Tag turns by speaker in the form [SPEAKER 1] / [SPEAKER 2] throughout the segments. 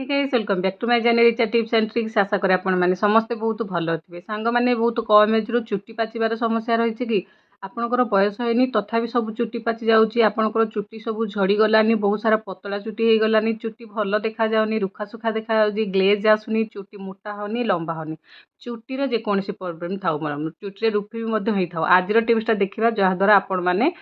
[SPEAKER 1] Hey guys welcome back to my channel it's tips and tricks. आशा करें आपण मैंने समस्ते बहुत भल थे। सांग मैंने बहुत कम एज रू चुट्टी पाचिबार समस्या रही कि आपणकर बयस होनी तथापि सब चुट्टी पाचि जाऊँगी। आपणकर चुट्टी सब झड़ी गलानी, बहुत सारा पतला चुट्टी हो गलानी, चुट्टी भल देखा जाउनी, रुखा सुखा देखा जाउची, ग्लेज आसुनी, चुट्टी मोटा होनी, लंबा होनी। चुट्टीर जेकोसी प्रोब्लेम थाउ मरम चुट्टी रुफी भी होता। आज टिप्सटा देखा जहाद्वारा आपण मैंने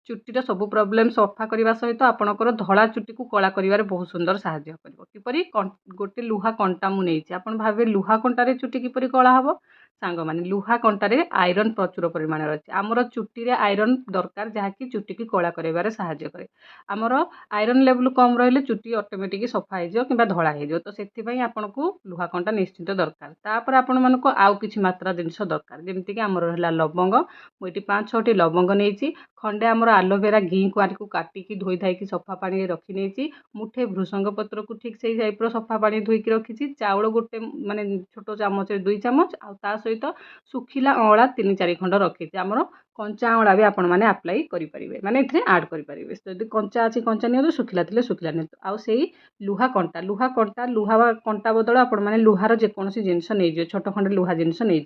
[SPEAKER 1] चुट्टीर सब प्रोब्लेम सफा करने सहित आपणकर धला चुट्टी को कला कर बहुत सुंदर साहाय्य कर। किपरि गोटे लुहा कंटा मुझे आपन भावे लुहा कंटारे चुट्टी किपरि कला हम सांग मैंने लुहा कंटारे आयरन प्रचुर परिमाण अच्छे। आमर चुट्टी आयरन दरकार जहाँकि चुट्टी की कला कर साहाय्य करे। आमर आयरन लेवल कम रही चुट्टी ऑटोमेटिक सफा हो कि धड़ा हो। तो से आपन को लुहा कंटा निश्चित दरकार। तापर आपण मानक आउ किछि मात्रा जिनिस दरकार जमीक आमर रहा लवंग। मुझे 5-6टी लवंग नहीं, खंडे आमर आलोवेरा घी को काटिकी धोई धाई सफा पानी रखी नहीं, मुठे भृसंग पत्र को ठीक से टाइप सफा पानी धोईकी रखी, चाउल गोटे माने छोट चामच 2 चामच आ सहित सुखिला अँला 3-4 खंड रखी। आमर कंचा अँला भी आपण मैंने आप्लाई करेंगे, माने आड करेंगे। जब कंचा अच्छी कंचा नि, सुखिला थे सुखिला नि। आउ से लुहा कंटा बदल आपण मैंने लुहार जेकोसी जिनस नहीं, छोट खंडे लुहा जिनस नहीं।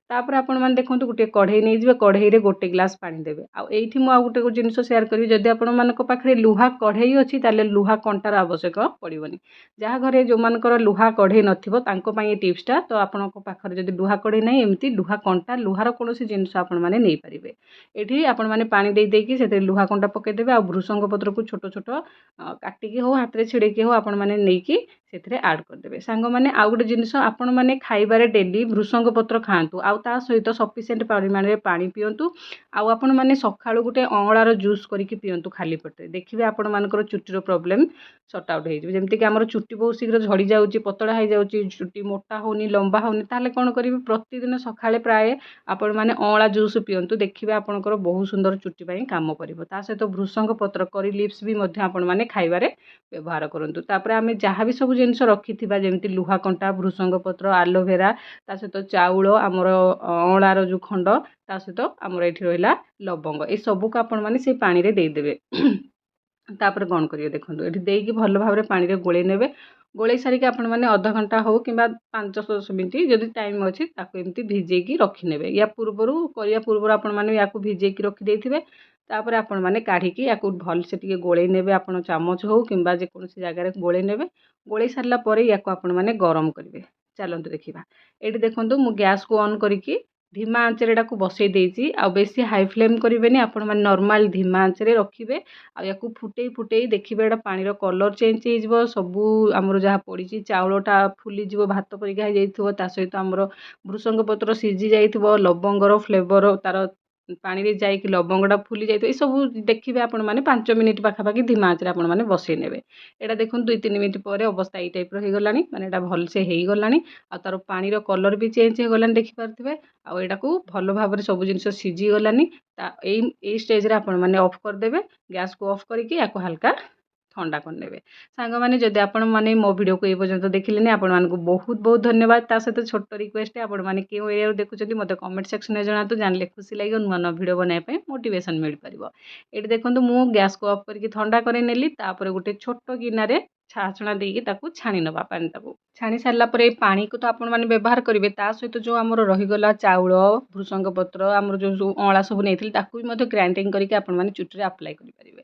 [SPEAKER 1] तापर आपण मैंने देखो गोटे कढ़ई नहीं, कढ़ई रे गोटे ग्लास पानी देवे। आईठी मुझे गोटे जिनस शेयर करी, जदि आपण मानक पाखे लुहा कढ़ई अच्छी ताले लुहा कंटार आवश्यक पड़ोनी। जहाँ घरे जो मानकर लुहा कढ़ई नथिबो तांको पई टिप्सटा। तो आपण पाखरे जदि लुहा कढ़ई नहीं, एमती लुहा कंटा लुहार कौन जिनस आपण मैंने नहीं पारे। ये आपण मैंने पानी दे देकी से लुहा कंटा पकईदेवे। आ भृसंग पत्र को छोट छोट काटिकी हो हाथ में छिड़ेकी हो आपण मैंने नहीं से आड करदे। सांग मैंने आउ गोटे जिनस आपण मैंने खाइबारे डेली भृसंग पत्र खातु, आ सहित सफिसीयंट परिमाण में पानी पियंतु। आपण मैंने सका गोटे अँलार जूस करके पियंतु खाली पेटे। देखिए आपण मानकर चुट्टीर प्रोब्लेम सर्ट आउट हो। जमीक आम चुट्टी बहुत शीघ्र झड़ी जाऊँगी, पतला हो जाऊँगी, चुट्टी मोटा होनी, लंबा होनी, ताले कौन करेंगे प्रतिदिन सकाळे प्राय आपण मैंने अँला जूस पियंतु। देखिए आपणकर बहुत सुंदर चुट्टी पाई काम करिवो। ता सहित भृसंग पत्र करी लिप्स भी मध्य आपण मैंने खाइबारे व्यवहार करंतु। तापर आमे जहाँ भी सब जिनिस रखिथिबा जेमति लुहा कंटा, भृसंग पत्र, आलोवेरा, ता सहित चाउल, आमर अँलार जो खंड, ता सहित आमर एठी रहिला लवंग, ए सबू को आपण मैंने से पानी रे दे देबे। तापर कौन करिए देखो ये देकी भल भाव पानी रे गोले नेबे। गोले सारिक आपण मैंने आधा घंटा हो कि 5-10 मिनट जदि टाइम अच्छी एमती भिजेकी रखिने। या पूर्वर करिया पूर्वर आपण मैंने या भिजेकी रखी देथिबे। तापर आपण मैंने काढ़िकी या भल से टिके गोले नेबे। आपण चामच हो कि जेकोसी जगार गोले नेबे। गोले सारा पर या आपण मैंने गरम करेंगे। चलतु देखा ये देखो मु गैस को ऑन करी धीमा आंचरे को बसई देती। आ बेसी हाई फ्लेम करेंगे, आपण मैंने नॉर्मल धीमा आंचरे रखिए। या फुटे फुटे देखिए एटा पानी कलर चेंज हो सबू आमर जहाँ पड़ी चाउलटा फुलीज भात परिका हो जाइए। सहित आमर भृसंग पत्र सीझी जाइए, लवंगर फ्लेवर तार पानी रे जाइए लवंगटा फुली जाइए। ये सब देखिए आपण मैंने 5 मिनिट पाखापाखि धीमा आंचरे आपण मैंने बसई ने। यहाँ देखो 2-3 मिनिट पर अवस्था ये टाइप होगा माने भल से हो गला। आ तार पानी कलर भी चेंज हो गला देखिपे। आटा को भल भाव में सब जिन सीझी गलानी। यही स्टेज आपण मैंने ऑफ करदे। गैस को ऑफ करके या हल्का ठंडा करने। सांग मैंने जदि आपण मैंने मो वीडियो को ये पर्यंत देखिले आपण मानक बहुत बहुत धन्यवाद। ता सहित छोट रिक्वेस्ट आपण मैंने क्यों एरिया देखुं मत कमेंट सेक्शन में जनातु, जानले खुशी लगे नुआ नुआ वीडियो बनाई मोटिवेशन मिल पार। ये देखो मु गैस को ऑफ करके ठंडा कर नेली। तापर गोटे छोट गिनारे छाछणा देकी छाणी नवा पानी छाणी सारा पर पानी को तो आपण मैंने व्यवहार करेंगे। ता सहित जो आमर रहीगला चाउल, भृसंग पत्र, आमर जो अँला सब नहीं ग्राइंडिंग करके आपण मैंने चुट्टी अप्लाई करेंगे।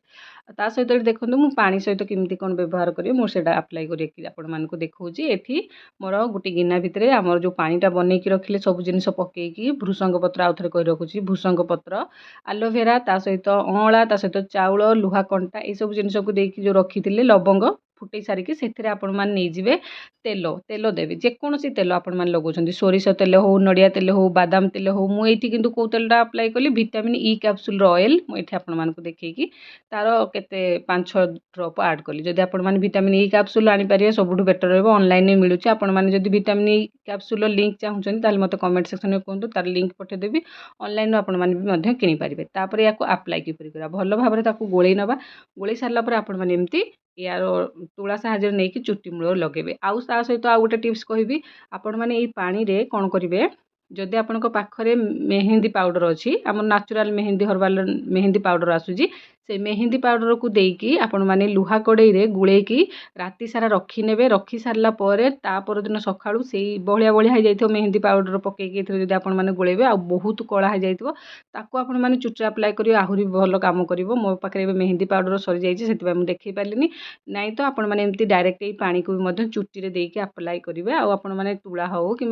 [SPEAKER 1] ता सहित देखो मु पानी सहित केमती कौन व्यवहार करेंगे मुझे अप्लाई कर देखा। ये मोर गोटे गिना भितर आमर जो पानीटा बनईकी रखिले सब जिनिस पकईकी भृसंग पत्र आउ थे कही रखुची। भृसंग पत्र, आलोवेरा, ता सहित अँला, ता सहित चाउल, लुहा कंटा, ये सब जिनिस को देकी जो रखी लवंग फुटे सारिकी से आपण मैंने नहीं तेल तेल देवे। जेकोसी तेल आपण मैंने लगौंट, सोरिष तेल हो, नड़िया तेल हो, बादाम तेल हो। मुझे किंतु कौ तेलटा अप्लाई कली विटामिन ई कैप्सूल ऑयल मुझे आपण मानक देखी तार केते 5-6 ड्रॉप ऐड कली। जदि आपण मैंने विटामिन ई कैप्सूल आनीपारे सबुठ बेटर रहिबो। ऑनलाइन में मिलूँ आपण मैंने जदि विटामिन ई कैप्सूल लिंक चाहूँगी ताले मते कमेंट सेक्शन में कहतु, तार लिंक पठेदेवी। ऑनलाइन आपण मैंने किनी पारिबे। तापर या अप्लाई किपरि करा भल भाव में ताकू गोले नवा। गोले सारा पर आपण मैंने एमती यार तुला साहाଯ୍य नहीं कि चुट्टी मूल लगेबे। आउ ता सहित आउ गोटे टिप्स कहबी आपण मैंने ये पानी रे कौन करेंगे। जदि आपण पाखरे मेहंदी पाउडर अच्छी, आम नाचुराल मेहंदी हर्बाल मेहंदी पाउडर आसूजी से मेहंदी पाउडर को देकी आपण माने लुहा कड़ई रे गुलेकी राति सारा रखिने रखी सारा पर दिन सकाळू से बलिया बलिया हो जाइए मेहंदी पाउडर पकईकी जब आपण मैंने गोलेबे आ बहुत कला हो जाइए ताको आपण मैंने चुटी अप्लाई करेंगे आहरी भल कम कर मो पाखे मेहंदी पाउडर सरी जाइए से देखी पारे नाई तो आपण मैंने एमती डायरेक्ट ये पानी को भी चुटी देकी अप्लाई करेंगे आपण मैंने तुला हो कि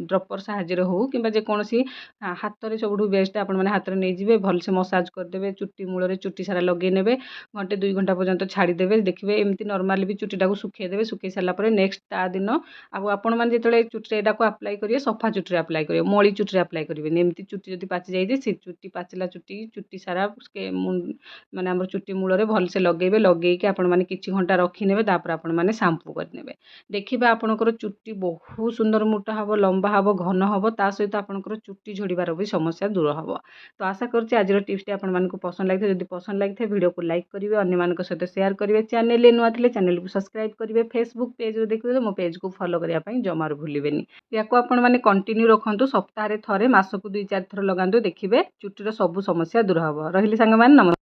[SPEAKER 1] ड्रपर साहाଯ୍य हो कि जेकोसी हाथ में सब बेस्ट आपण मैंने हाथ में नहीं भलसे मसाज करदे चुटी मूल चुटी सारा लगे ने घंटे 2 घंटा पर्यंत छाड़ीदे देखिए एमती नॉर्मली भी चुटीटा को सुखेदेवे सुखई सारापर नेक्स्ट ता दिन आपण मैंने जो चुटी को अप्लाई करेंगे सफा चुटी अप्लाई करेंगे मली चुटी अप्लाई करेंगे एमती चुटी जब पाची जाइए से चुटी पाचिला चुटी सारा माने आम चुटी मूल भलसे लगे लगे आपण मैंने किसी घंटा रखिने आपण मैंने सांपू करने देखिए आपणकर चुटी बहुत सुंदर मोटा हम लंबा हम घन हम ता सहित आपणकर चुटी झड़बार भी समस्या दूर हम। तो आशा करुँचे आज टिप्स आपण मानक पसंद लगी जब पसंद लगी वीडियो को लाइक करेंगे अन्य सहित शेयर करेंगे चैनल नुआ थे चैनल को सब्सक्राइब करेंगे फेसबुक पेज देखिए मो पेज को फॉलो करने जमार भूलें या आपण मैंने कंटिन्यू रखु सप्ताह थे मसक 2-4 थर लगातु देखिए चुटीर सब समस्या दूर हम रही सांग नमस्कार।